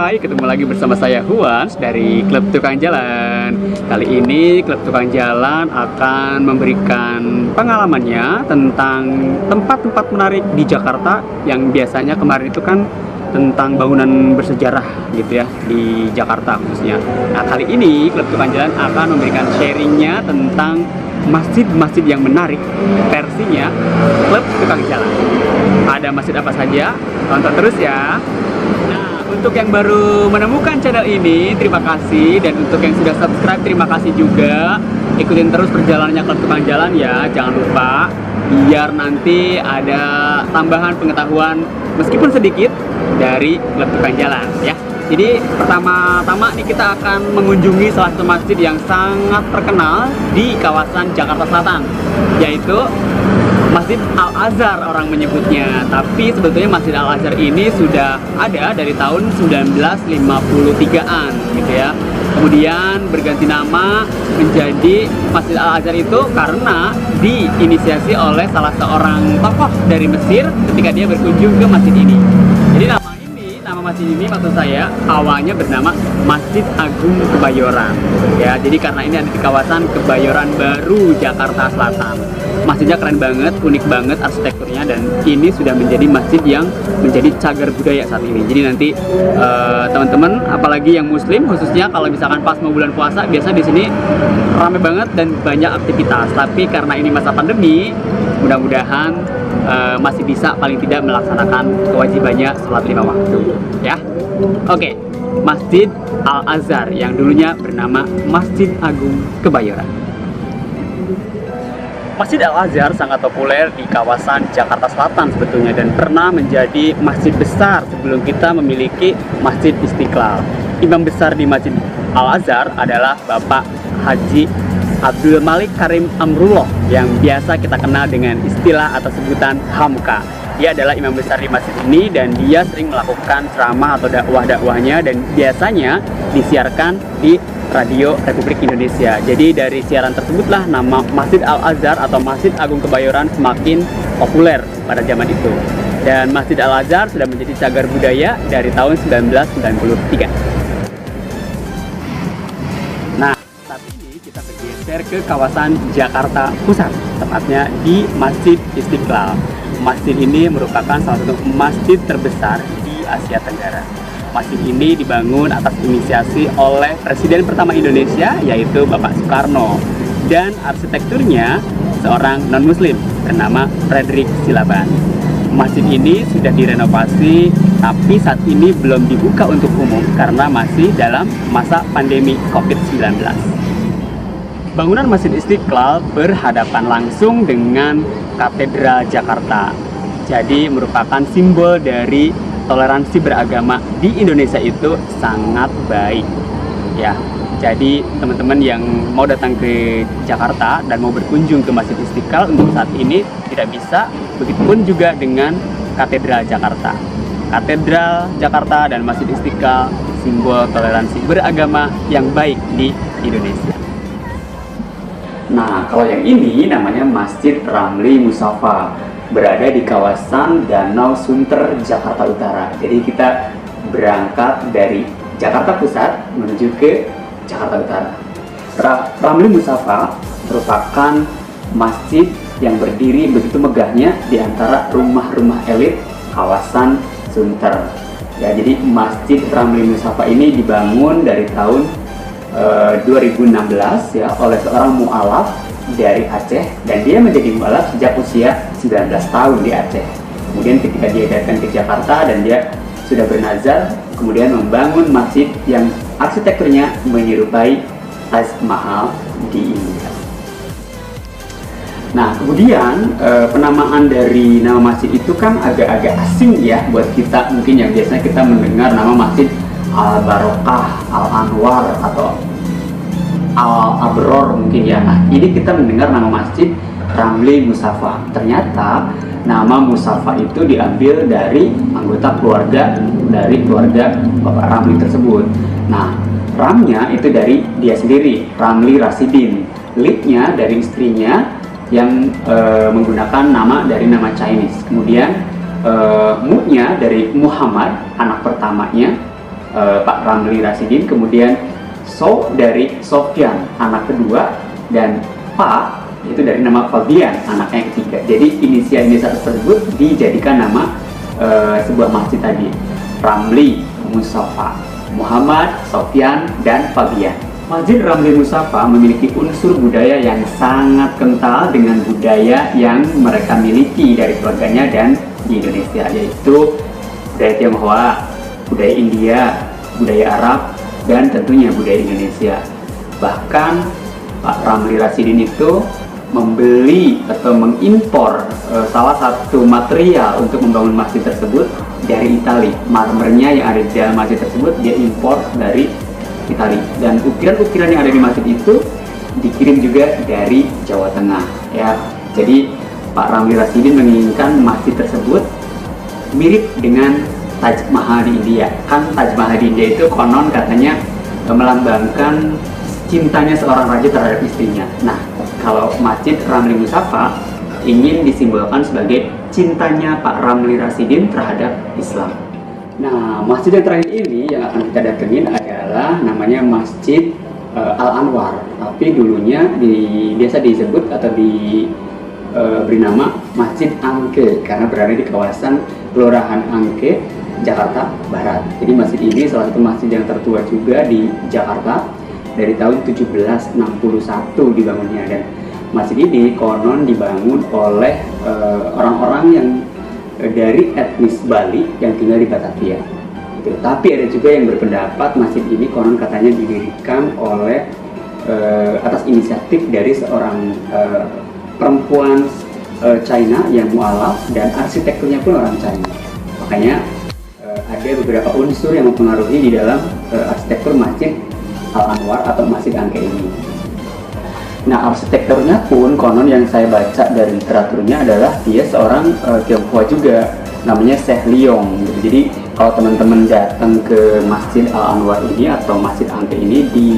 Hai, ketemu lagi bersama saya Huans dari Klub Tukang Jalan. Kali ini Klub Tukang Jalan akan memberikan pengalamannya tentang tempat-tempat menarik di Jakarta yang biasanya kemarin itu kan tentang bangunan bersejarah gitu ya di Jakarta khususnya. Nah, kali ini Klub Tukang Jalan akan memberikan sharingnya tentang masjid-masjid yang menarik versinya Klub Tukang Jalan. Ada masjid apa saja? Tonton terus ya. Nah, untuk yang baru menemukan channel ini, terima kasih. Dan untuk yang sudah subscribe, terima kasih juga. Ikutin terus perjalanannya Klub Tukang Jalan ya. Jangan lupa, biar nanti ada tambahan pengetahuan meskipun sedikit dari Klub Tukang Jalan ya. Jadi pertama-tama nih kita akan mengunjungi salah satu masjid yang sangat terkenal di kawasan Jakarta Selatan, yaitu Masjid Al-Azhar orang menyebutnya. Tapi sebetulnya Masjid Al-Azhar ini sudah ada dari tahun 1953-an gitu ya. Kemudian berganti nama menjadi Masjid Al-Azhar itu karena diinisiasi oleh salah seorang tokoh dari Mesir ketika dia berkunjung ke masjid ini. Jadi nama masjid ini maksud saya awalnya bernama Masjid Agung Kebayoran ya. Jadi karena ini ada di kawasan Kebayoran Baru, Jakarta Selatan. Masjidnya keren banget, unik banget arsitekturnya, dan ini sudah menjadi masjid yang menjadi cagar budaya saat ini. Jadi nanti teman-teman apalagi yang muslim khususnya kalau misalkan pas mau bulan puasa, biasa di sini ramai banget dan banyak aktivitas. Tapi karena ini masa pandemi, mudah-mudahan masih bisa paling tidak melaksanakan kewajibannya sholat 5 waktu ya. Oke, Masjid Al-Azhar yang dulunya bernama Masjid Agung Kebayoran. Masjid Al-Azhar sangat populer di kawasan Jakarta Selatan sebetulnya, dan pernah menjadi masjid besar sebelum kita memiliki Masjid Istiqlal. Imam besar di Masjid Al-Azhar adalah Bapak Haji Abdul Malik Karim Amrullah yang biasa kita kenal dengan istilah atau sebutan Hamka. Dia adalah imam besar di masjid ini dan dia sering melakukan ceramah atau dakwah-dakwahnya dan biasanya disiarkan di Radio Republik Indonesia. Jadi dari siaran tersebutlah nama Masjid Al-Azhar atau Masjid Agung Kebayoran semakin populer pada zaman itu. Dan Masjid Al-Azhar sudah menjadi cagar budaya dari tahun 1993. Kita bergeser ke kawasan Jakarta Pusat, tepatnya di Masjid Istiqlal. Masjid ini merupakan salah satu masjid terbesar di Asia Tenggara. Masjid ini dibangun atas inisiasi oleh Presiden pertama Indonesia, yaitu Bapak Soekarno. Dan arsitekturnya seorang non-muslim bernama Frederick Silaban. Masjid ini sudah direnovasi, tapi saat ini belum dibuka untuk umum karena masih dalam masa pandemi COVID-19. Bangunan Masjid Istiqlal berhadapan langsung dengan Katedral Jakarta. Jadi merupakan simbol dari toleransi beragama di Indonesia itu sangat baik. Ya, jadi teman-teman yang mau datang ke Jakarta dan mau berkunjung ke Masjid Istiqlal untuk saat ini tidak bisa. Begitupun juga dengan Katedral Jakarta. Katedral Jakarta dan Masjid Istiqlal simbol toleransi beragama yang baik di Indonesia. Nah, kalau yang ini namanya Masjid Ramli Musafa, berada di kawasan Danau Sunter, Jakarta Utara. Jadi kita berangkat dari Jakarta Pusat menuju ke Jakarta Utara. Ramli Musafa merupakan masjid yang berdiri begitu megahnya di antara rumah-rumah elit kawasan Sunter. Ya, jadi Masjid Ramli Musafa ini dibangun dari tahun 2016 ya oleh seorang mu'alaf dari Aceh, dan dia menjadi mu'alaf sejak usia 19 tahun di Aceh. Kemudian ketika dia datang ke Jakarta dan dia sudah bernazar, kemudian membangun masjid yang arsitekturnya menyerupai Taj Mahal di India. Nah, kemudian penamaan dari nama masjid itu kan agak-agak asing ya buat kita mungkin, yang biasanya kita mendengar nama Masjid Al-Barokah, Al-Anwar, atau Al-Abror mungkin ya. Nah, ini kita mendengar nama Masjid Ramli Musafa. Ternyata nama Musafa itu diambil dari anggota keluarga dari keluarga Bapak Ramli tersebut. Nah, Ramnya itu dari dia sendiri, Ramli Rasidin. Li-nya dari istrinya yang menggunakan nama dari nama Chinese. Kemudian Mu-nya dari Muhammad, anak pertamanya. Pak Ramli Rasidin, kemudian So dari Sofyan anak kedua, dan Pa itu dari nama Fabian anaknya yang ketiga. Jadi inisial tersebut dijadikan nama sebuah masjid tadi, Ramli Musafa, Muhammad, Sofyan, dan Fabian. Masjid Ramli Musafa memiliki unsur budaya yang sangat kental dengan budaya yang mereka miliki dari keluarganya dan di Indonesia, yaitu budaya Tionghoa, budaya India, budaya Arab, dan tentunya budaya Indonesia. Bahkan Pak Ramli Rasidin itu membeli atau mengimpor salah satu material untuk membangun masjid tersebut dari Italia. Marmernya yang ada di dalam masjid tersebut dia impor dari Italia, dan ukiran-ukiran yang ada di masjid itu dikirim juga dari Jawa Tengah ya. Jadi Pak Ramli Rasidin menginginkan masjid tersebut mirip dengan Taj Mahal di India. Kan Taj Mahal di India itu konon katanya melambangkan cintanya seorang raja terhadap istrinya. Nah, kalau Masjid Ramli Musafa ingin disimbolkan sebagai cintanya Pak Ramli Rasidin terhadap Islam. Nah, masjid yang terakhir ini yang akan kita datengin adalah namanya Masjid Al-Anwar. Tapi dulunya biasa disebut atau diberi nama Masjid Angke karena berada di kawasan Kelurahan Angke, Jakarta Barat. Jadi masjid ini salah satu masjid yang tertua juga di Jakarta, dari tahun 1761 dibangunnya, dan masjid ini konon dibangun oleh orang-orang yang dari etnis Bali yang tinggal di Batavia. Gitu. Tapi ada juga yang berpendapat masjid ini konon katanya didirikan oleh atas inisiatif dari seorang perempuan China yang mualaf, dan arsitekturnya pun orang China. Makanya ada beberapa unsur yang mempengaruhi di dalam arsitektur Masjid Al-Anwar atau Masjid Angke ini. Nah, arsitekturnya pun konon yang saya baca dari literaturnya adalah dia seorang Tionghoa juga, namanya Syekh Leong. Jadi kalau teman-teman datang ke Masjid Al-Anwar ini atau Masjid Angke ini, di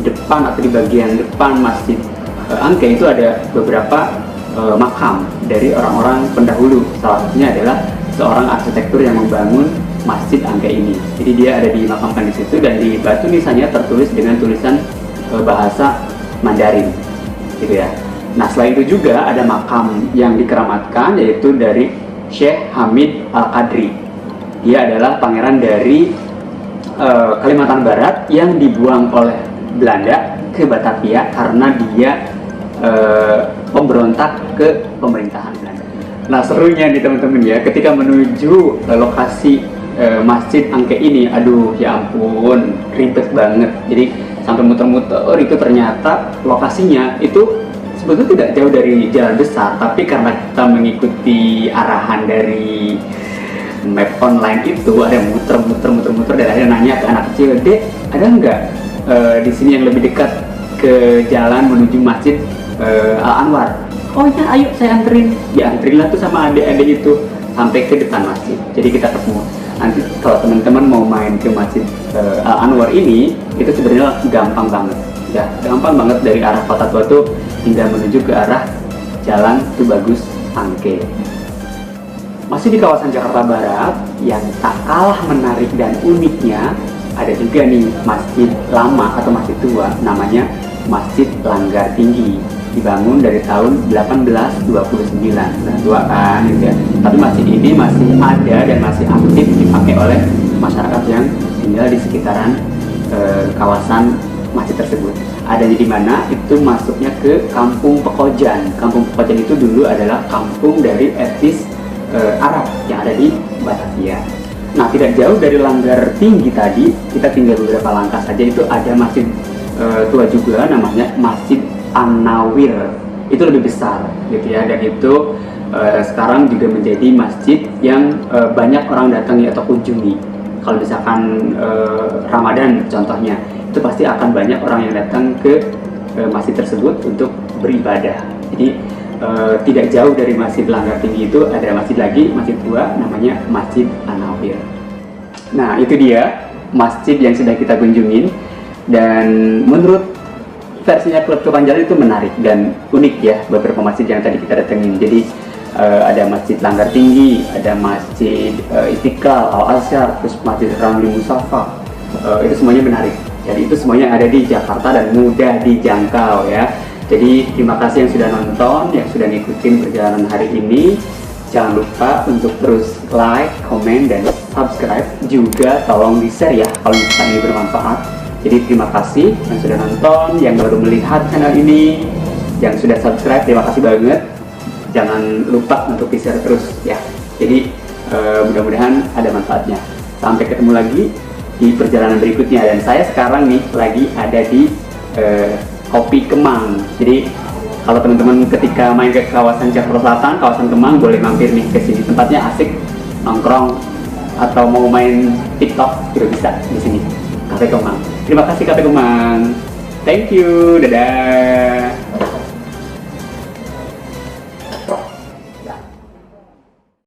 depan atau di bagian depan Masjid Angke itu ada beberapa makam dari orang-orang pendahulu. Salah satunya adalah seorang arsitektur yang membangun Masjid Angke ini. Jadi dia ada dimakamkan di situ, dan di batu nisannya tertulis dengan tulisan bahasa Mandarin, gitu ya. Nah, selain itu juga ada makam yang dikeramatkan, yaitu dari Syekh Hamid Al-Qadri. Dia adalah pangeran dari Kalimantan Barat yang dibuang oleh Belanda ke Batavia karena dia pemberontak ke pemerintahan Belanda. Nah, serunya nih teman-teman ya, ketika menuju lokasi Masjid Angke ini, aduh ya ampun, ribet banget. Jadi sampai muter-muter itu, ternyata lokasinya itu sebetulnya tidak jauh dari jalan besar, tapi karena kita mengikuti arahan dari map online itu, ada muter-muter dan akhirnya nanya ke anak kecil, "Dek, ada nggak di sini yang lebih dekat ke jalan menuju Masjid Al-Anwar?" "Oh ya, ayo saya anterin." Dianterin lah tuh sama adik-adik itu sampai ke depan masjid. Jadi kita ketemu. Nanti kalau teman-teman mau main ke Masjid Al-Anwar ini, itu sebenarnya gampang banget. Ya, gampang banget dari arah Kota Tua tuh hingga menuju ke arah Jalan Tubagus Angke. Masih di kawasan Jakarta Barat, yang tak kalah menarik dan uniknya, ada juga nih masjid lama atau masjid tua, namanya Masjid Langgar Tinggi. Dibangun dari tahun 1829, nah tua kan gitu ya. Tapi masjid ini masih ada dan masih aktif dipakai oleh masyarakat yang tinggal di sekitaran kawasan masjid tersebut. Adanya di mana? Itu masuknya ke Kampung Pekojan. Kampung Pekojan itu dulu adalah kampung dari etnis Arab yang ada di Batavia. Nah, tidak jauh dari Langgar Tinggi tadi, kita tinggal beberapa langkah saja, itu ada masjid tua juga, namanya Masjid An-Nawir. Itu lebih besar gitu ya, dan itu sekarang juga menjadi masjid yang banyak orang datangi atau kunjungi. Kalau misalkan Ramadan contohnya, itu pasti akan banyak orang yang datang ke masjid tersebut untuk beribadah. Jadi tidak jauh dari Masjid Langgar Tinggi itu ada masjid lagi, masjid tua, namanya Masjid An-Nawir. Nah, itu dia masjid yang sudah kita kunjungin, dan menurut versinya Klub Tukang Jalan itu menarik dan unik ya, beberapa masjid yang tadi kita datengin. Jadi ada Masjid Langgar Tinggi, ada Masjid Istiqlal, Al Azhar, terus Masjid Ramli Musafa. Itu semuanya menarik. Jadi itu semuanya ada di Jakarta dan mudah dijangkau ya. Jadi terima kasih yang sudah nonton, yang sudah ngikutin perjalanan hari ini. Jangan lupa untuk terus like, komen, dan subscribe. Juga tolong di-share ya kalau misalkan ini bermanfaat. Jadi terima kasih yang sudah nonton, yang baru melihat channel ini, yang sudah subscribe, terima kasih banget. Jangan lupa untuk di-share terus ya. Jadi mudah-mudahan ada manfaatnya. Sampai ketemu lagi di perjalanan berikutnya. Dan saya sekarang nih lagi ada di Kopi Kemang. Jadi kalau teman-teman ketika main ke kawasan Jakarta Selatan, kawasan Kemang, boleh mampir nih ke sini. Tempatnya asik, nongkrong atau mau main TikTok juga bisa di sini. Kafe Kemang. Terima kasih Kafe Kemang. Thank you. Dadah.